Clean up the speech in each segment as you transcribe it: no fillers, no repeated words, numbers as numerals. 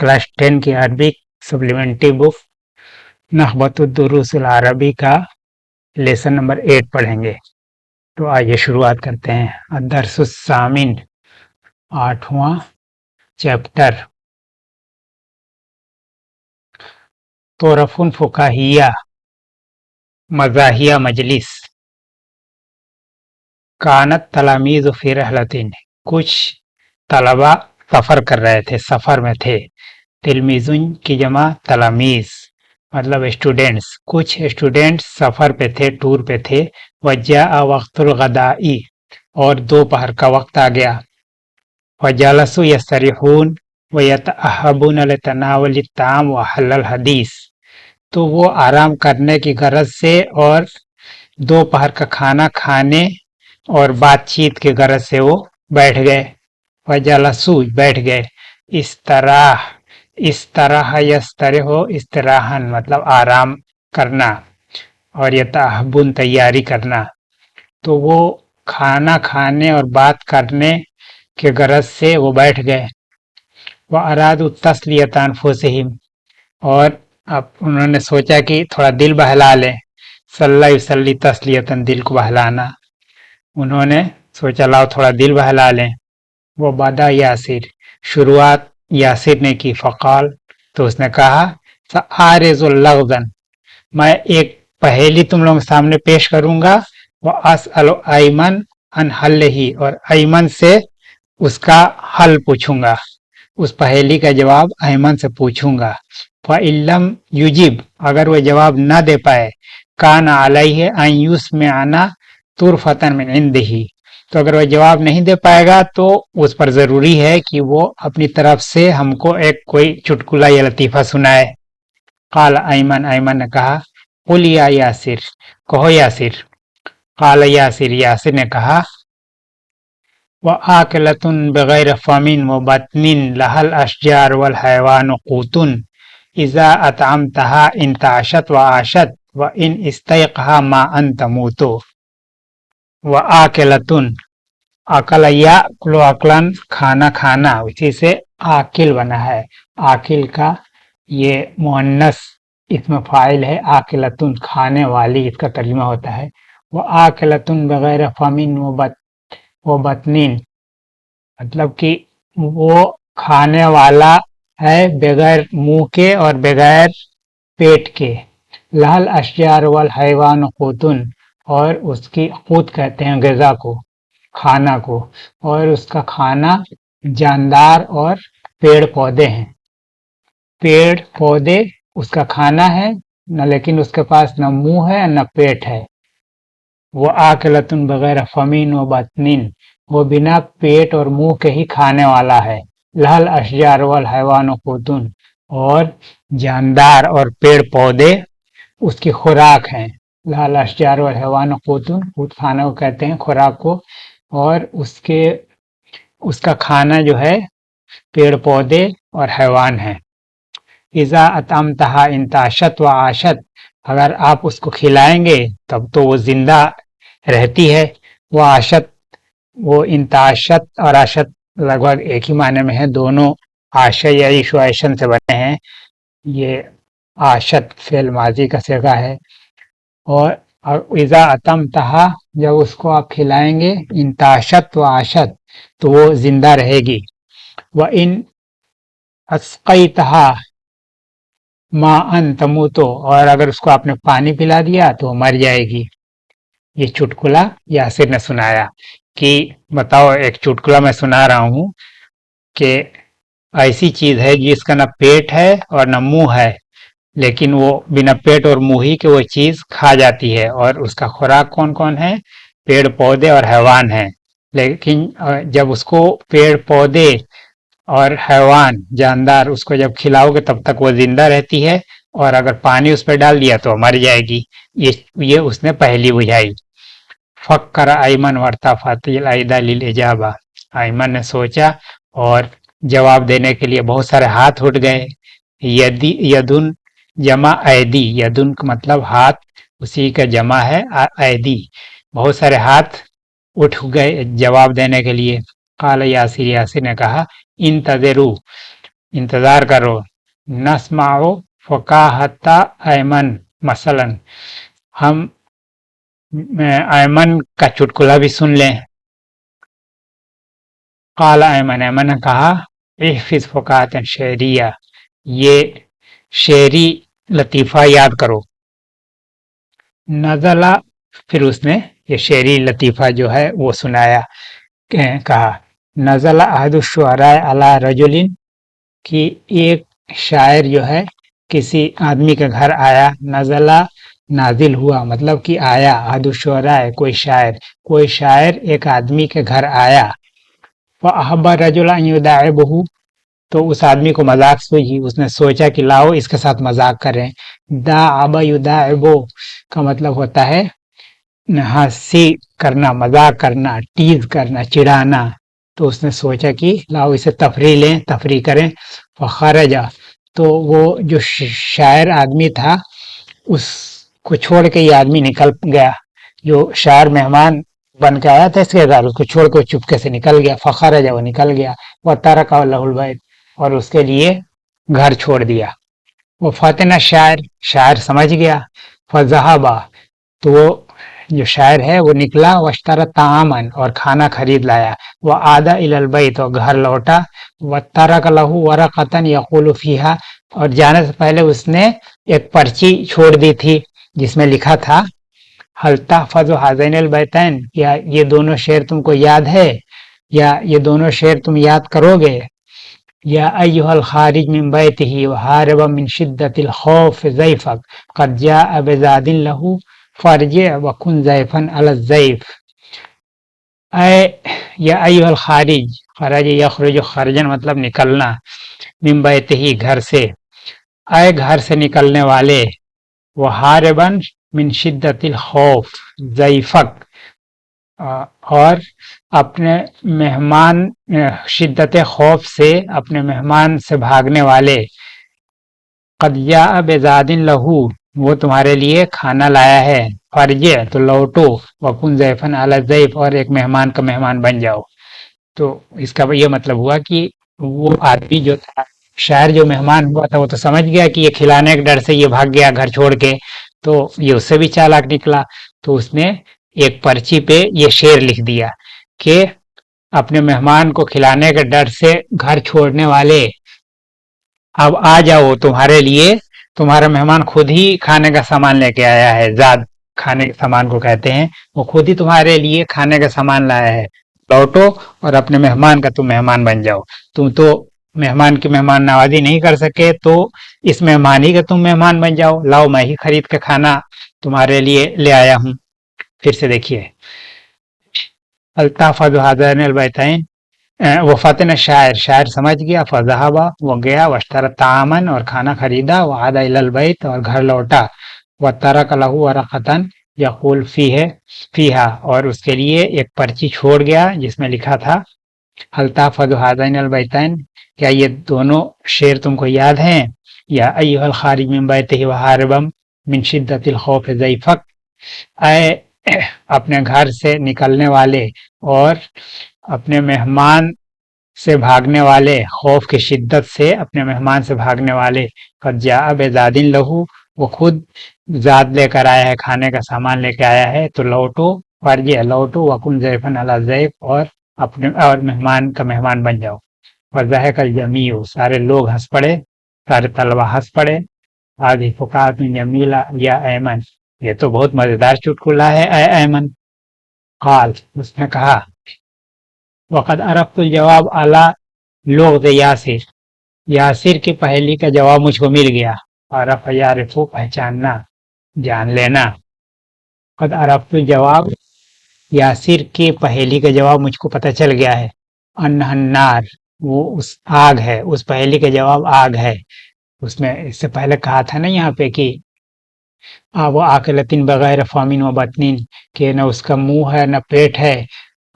Class 10 की अरबी supplementary book नहबतुद्दुरूसिल अरबी का लेसन नंबर 8 पढ़ेंगे। तो आइए शुरुआत करते हैं। अदरसुस्सामिन 8वां चैप्टर। तोरफुन फुकाहिया मज़ाहिया मजलिस। कानत तलामीज़ फी रहलतिन, कुछ तलबा सफ़र कर रहे थे, सफ़र में थे। तिलमीज़ुन की जमा तलामीज़ मतलब स्टूडेंट्स, कुछ स्टूडेंट्स सफ़र पे थे, टूर पे थे। वज्जा वक्तुल गदाई, और दोपहर का वक्त आ गया। वजलसु यस्तरिहून व यतअहबून लितनावुल ताम व हल्लल हदीस, तो वो आराम करने की गरज से और दोपहर का खाना खाने और बातचीत के गरज से वो बैठ गए। वजलसु बैठ गए। इस तरह यस्तरिह हो इस्तराहन मतलब आराम करना, और यतअहबुन तैयारी करना। तो वो खाना खाने और बात करने के गरज से वो बैठ गए। वह अरादु तस्लियत अनफुसिहिम, और अब उन्होंने सोचा कि थोड़ा दिल बहला लें। सल्ला युसल्ली तस्लियतन, दिल को बहलाना। उन्होंने सोचा लाओ थोड़ा दिल बहला लें। वो बादा यासिर, शुरुआत यासिर ने की। फ़क़ाल, तो उसने कहा सआरिज़ुल लग़ज़न, मैं एक पहेली तुम लोगों के सामने पेश करूंगा। व अस्अलु अयमन अन हल्लिही, और अयमन से उसका हल पूछूंगा, उस पहेली का जवाब अयमन से पूछूंगा। फ़इल्लम युजिब, अगर वह जवाब न दे पाए, कान अलैहि अन युस्मिअना तुरफतन मिन इंदिही, तो अगर वह जवाब नहीं दे पाएगा तो उस पर जरूरी है कि वो अपनी तरफ से हमको एक कोई चुटकुला या लतीफा सुनाए। काल अयमन, अयमन ने कहा, कुल या यासिर, कहो यासिर। काल यासिर, यासिर ने कहा, व आकलतुन बगैर फमिन व बतनिन लहल अशजार वल हैवान कूतुन इज़ा अतअमतहा इंताशत व आशत व इन इस्तयक़हा मा अन तमूतो। व आकलतुन, अकल या कुलो अकलन खाना खाना, उसी से आकिल बना है। आकिल का ये मुअन्नस इसमें फाइल है। आकिलतुन खाने वाली, इसका तर्जुमा होता है। वो आकिलतुन बगैर फमिन वो बतनीन, मतलब कि वो खाने वाला है बगैर मुंह के और बगैर पेट के। लहल अशजार वल हैवान कूतुन, और उसकी कूत कहते हैं ग़िज़ा को, खाना को, और उसका खाना जानदार और पेड़ पौधे हैं। पेड़ पौधे उसका खाना है न, लेकिन उसके पास न मुंह है न पेट है। वो आकलतुन बगैर फमीन व बतनीन, वो बिना पेट और मुंह के ही खाने वाला है। लहल अशजार वल हैवान कूतुन, और जानदार और पेड़ पौधे उसकी खुराक हैं। लहल अशजार वल हैवान कूतुन, कूत खाना को कहते हैं, खुराक को, और उसका खाना जो है पेड़ पौधे और हैवान है। इज़ा अतअमतहा इंताशत व आशत, अगर आप उसको खिलाएंगे तब तो वो जिंदा रहती है। वो आशत, वो इंताशत और आशत लगभग एक ही माने में है, दोनों आशय या ईशुआशन से बने हैं। ये आशत फेल माजी का सेगा है। और इज़ा अतमतहा, जब उसको आप खिलाएंगे, इंताशत व आशत, तो वो जिंदा रहेगी। व इन अस्क़ैतहा मा अन तमूतो, और अगर उसको आपने पानी पिला दिया तो मर जाएगी। ये चुटकुला यासिर ने सुनाया कि बताओ, एक चुटकुला मैं सुना रहा हूँ कि ऐसी चीज है जिसका न पेट है और न मुंह है, लेकिन वो बिना पेट और मुंह ही के वो चीज खा जाती है, और उसका खुराक कौन कौन है? पेड़ पौधे और हैवान है। लेकिन जब उसको पेड़ पौधे और हैवान जानदार उसको जब खिलाओगे तब तक वो जिंदा रहती है, और अगर पानी उस पर डाल दिया तो मर जाएगी। ये उसने पहली बुझाई। फक्कर अयमन वर्ता फातिल आयदा लिल इजाबा, अयमन ने सोचा और जवाब देने के लिए बहुत सारे हाथ उठ गए। यदुन जमा ऐदी, यदुन का मतलब हाथ, उसी का जमा है ऐदी। बहुत सारे हाथ उठ गए जवाब देने के लिए। काल यासिर, यासिर ने कहा, इंतज़िरू, इंतजार करो। नस्माओ फकाहता ऐमन मसलन, हम ऐमन का चुटकुला भी सुन लें। काला ऐमन, ऐमन ने कहा, इहफिज फकाहतन शेरिया, ये शेरी लतीफ़ा याद करो। नज़ला, फिर उसने ये शेरी लतीफ़ा जो है वो सुनाया। कहा, नज़ला अहदु शुअरा अला रजुलिन, कि एक शायर जो है किसी आदमी के घर आया। नज़ला नाजिल हुआ, मतलब कि आया। अहदु शुअरा है कोई शायर एक आदमी के घर आया। फ़अहब्बा रजुला अन युदाइबहु, तो उस आदमी को मजाक सूझी, उसने सोचा कि लाओ इसके साथ मजाक करें। दाअबा युदाइबो का मतलब होता है हंसी करना, मजाक करना, टीज करना, चिढ़ाना। तो उसने सोचा कि लाओ इसे तफरी लें, तफरी करें। फखरजा, तो वो जो शायर आदमी था उसको छोड़ के ये आदमी निकल गया। जो शायर मेहमान बन के आया था इसके घर, उसको छोड़ के वो चुपके से निकल गया। फखरजा, वो निकल गया। वह तरका लहुल बैत, और उसके लिए घर छोड़ दिया। वो फतेना शायर, शायर समझ गया। फजहबा, तो वो जो शायर है वो निकला। वश्तरा तामन, और खाना खरीद लाया। वह आदा इलल बैत, तो घर लौटा। व तरक लहू वरकतन यकुलु फीहा, और जाने से पहले उसने एक पर्ची छोड़ दी थी जिसमें लिखा था, हल तहफज़ु हाज़ैनिल बैतैन, या ये दोनों शेर तुमको याद है, या ये दोनों शेर तुम याद करोगे। या अय्युहल खारिज मिन बैतिही व हारब मिन शिद्दतिल खौफ ज़ैफक क़द जाअ बिज़ादिन लहू फर्जि व कुन ज़ैफन अला ज़ैफ। या अय्युहल खारिज, खरज यखरुज खरजन मतलब निकलना, मिन बैतिही घर से, अय घर से निकलने वाले, वो हारबन मिन शिद्दतिल खौफ ज़ैफक, और अपने मेहमान, शिद्दत खौफ से अपने मेहमान से भागने वाले। कद जाअ बिज़ादिन लहू, वो तुम्हारे लिए खाना लाया है। फर्जे, तो लौटो। वकुन ज़ैफन अला ज़ैफ, और एक मेहमान का मेहमान बन जाओ। तो इसका ये मतलब हुआ कि वो आदमी जो था, शायर जो मेहमान हुआ था, वो तो समझ गया कि ये खिलाने के डर से ये भाग गया घर छोड़ के, तो ये उससे भी चालाक निकला। तो उसने एक पर्ची पे ये शेर लिख दिया कि अपने मेहमान को खिलाने के डर से घर छोड़ने वाले, अब आ जाओ, तुम्हारे लिए तुम्हारा मेहमान खुद ही खाने का सामान लेके आया है। जाद खाने के सामान को कहते हैं, वो खुद ही तुम्हारे लिए खाने का सामान लाया है। लौटो और अपने मेहमान का तुम मेहमान बन जाओ। तुम तो मेहमान की मेहमान नवाजी नहीं कर सके, तो इस मेहमान ही का तुम मेहमान बन जाओ। लाओ, मैं ही खरीद के खाना तुम्हारे लिए ले आया हूँ। फिर से देखिए, अल्ताफ़ हाज़ैन अलबैतैन, वो फतेन शायर, शायर समझ गया। फजहबा, वो गया। वश्तर तामन, और खाना खरीदा। व आदा इलल बैत, और घर लौटा। व तरक लहू वरक़तन यक़ूल फीहा, और उसके लिए एक पर्ची छोड़ गया जिसमें लिखा था, हल तहफ़ज़ु हाज़ैन अलबैतैन, क्या ये दोनों शेर तुमको याद हैं। या अय्युहल खारिज मिन बैतिही व हारिबम मिन शिद्दतिल खौफ ज़ैफक, ऐ अपने घर से निकलने वाले और अपने मेहमान से भागने वाले, खौफ की शिद्दत से अपने मेहमान से भागने वाले। कद जाअ बिज़ादिन लहू, वो खुद जाद लेकर आया है, खाने का सामान लेकर आया है। तो लौटो, फर्जे, लौटो। वकुन ज़ैफन अला ज़ैफ, और अपने और मेहमान का मेहमान बन जाओ। फज़हकल जमीउ, सारे लोग हंस पड़े, सारे तलबा हंस पड़े। हाज़िही फ़ुक़ाहतुन जमीला या ऐमन, ये तो बहुत मजेदार चुटकुला है ऐ ऐमन। काल, उसने कहा, वक़द अरफ़्तुल जवाब अला लुग़्ज़ यासिर, यासिर की पहेली का जवाब मुझको मिल गया। अरफ़ यारिफ़ु, पहचानना, जान लेना। क़द अरफ़्तुल जवाब, यासिर की पहेली का जवाब मुझको पता चल गया है। अन्नहन्नार, वो उस आग है, उस पहेली का जवाब आग है। उसमें इससे पहले कहा था ना यहाँ पे कि वो आकलतिन बगैर फामिन व बतनिन, कि न उसका मुंह है न पेट है,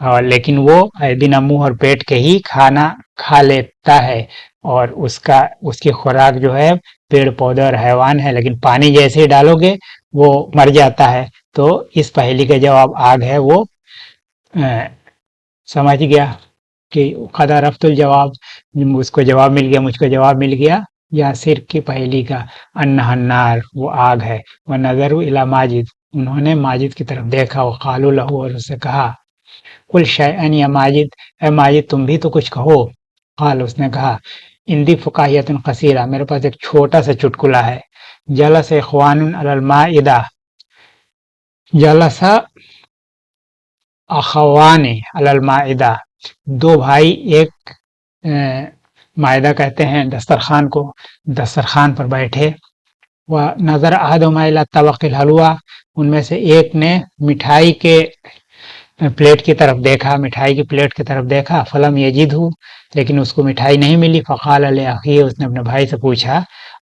और लेकिन वो बिना मुंह और पेट के ही खाना खा लेता है। और उसका उसकी खुराक जो है पेड़ पौधे और हैवान है, लेकिन पानी जैसे ही डालोगे वो मर जाता है। तो इस पहेली का जवाब आग है, वो अ, समझ गया। کہ قد عرفت الجواب، اس کو جواب مل گیا، مجھ کو جواب مل گیا، یا صرف کی پہلی کا انہا النار، وہ آگ ہے، ونظروا الی ماجد، انہوں نے ماجد کی طرف دیکھا، وقالوا لہ، اور اس سے کہا، قل شیئا یا ماجد، اے ماجد تم بھی تو کچھ کہو، قال، اس نے کہا، اندی فقاہیت قصیرہ، میرے پاس ایک چھوٹا سا چٹکلا ہے، جلس اخوان علی المائدہ، جلس اخوان علی المائدہ، دو بھائی ایک مائدہ کہتے ہیں دسترخوان کو، دسترخوان پر بیٹھے، نظر احدہما الی طبق الحلوہ، ان میں سے ایک نے مٹھائی کے پلیٹ کی طرف دیکھا، مٹھائی کی پلیٹ کی طرف دیکھا، فلم یجدہ، لیکن اس کو مٹھائی نہیں ملی، فقال لاخیہ، اس نے اپنے بھائی سے پوچھا،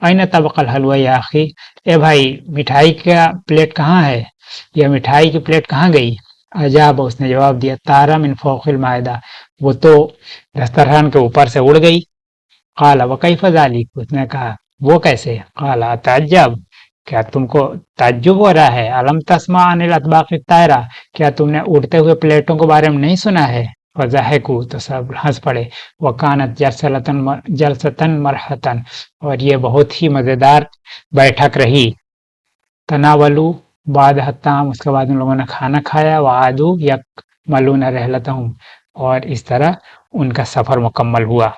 این طبق الحلوہ یا اخی، اے بھائی مٹھائی کا پلیٹ کہاں ہے، یا مٹھائی کی پلیٹ کہاں گئی، عجاب، اس نے جواب دیا، طار من فوق المائدہ، وہ تو دسترخوان کے اوپر سے اڑ گئی، قال وکیف ذلک، اس نے کہا وہ کیسے، قال اتعجب، کیا تم کو تعجب ہو رہا ہے، علم تسمع عن الاطباق الطائرہ، کیا تم نے اڑتے ہوئے پلیٹوں کے بارے میں نہیں سنا ہے، وضحکوا، تو سب ہنس پڑے، وکانت جلسۃ مرحۃ، اور یہ بہت ہی مزیدار بیٹھک رہی، تناولوا بعد الطعام، اس کے بعد ان لوگوں نے کھانا کھایا، وعادوا یکملون رحلتہم، اور اس طرح ان کا سفر مکمل ہوا۔